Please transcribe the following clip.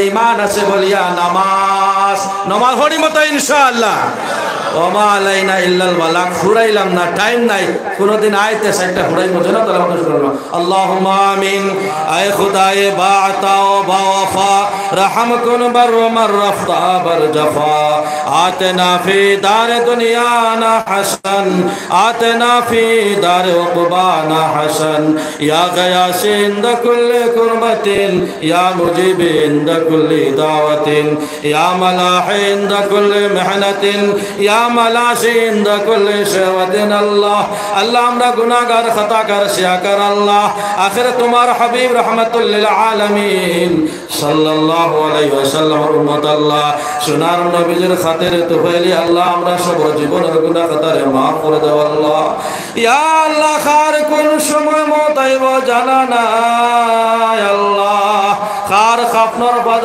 ঈমান আছে বলিয়া নামাজ নামাজ হরি মতো ইনশাআল্লাহ ওমা আলাইনা ইল্লাল বালাগ ফুরাইলাম না টাইম নাই কোনদিন আইতে সাইটটা ফুরাই মতো না তাহলে আমরা শুনলাম আল্লাহুম্মা আমিন আয় খুদায়ে বাআতা ওয়া বাওয়াফা রহম কুন বার মার রফতা বার জাফা আতনা ফি দার দুনিয়ানা হাসান আতনা ফি দার উকবানা হাসান ইয়া গায়াসি ইনদা কুল্লি কুরবাতিন ইয়া মুজিবি ইনদা কুল্লি দাওয়াতিন ইয়া মালাহি ইনদা কুল্লি মেহনাতিন ইয়া মালাশি ইনদা কুল্লি শাওয়াতিন আল্লাহ আল্লাহ আমরা গুনাহগার খাতাকার শিয়াকার আল্লাহ আখিরে তোমার হাবিব রাহমাতুল লিল আলামিন সাল্লাল্লাহু আলাইহি ওয়াসাল্লাম উম্মত আল্লাহ সোনার নবীর খাতিরে তুফাইলি আল্লাহ আমরা সব জীবনের গুনাহ খাতারে maaf করে দাও আল্লাহ ইয়া আল্লাহ খার কোন সময় মত আইব জানা না আল্লাহ খার খাপনর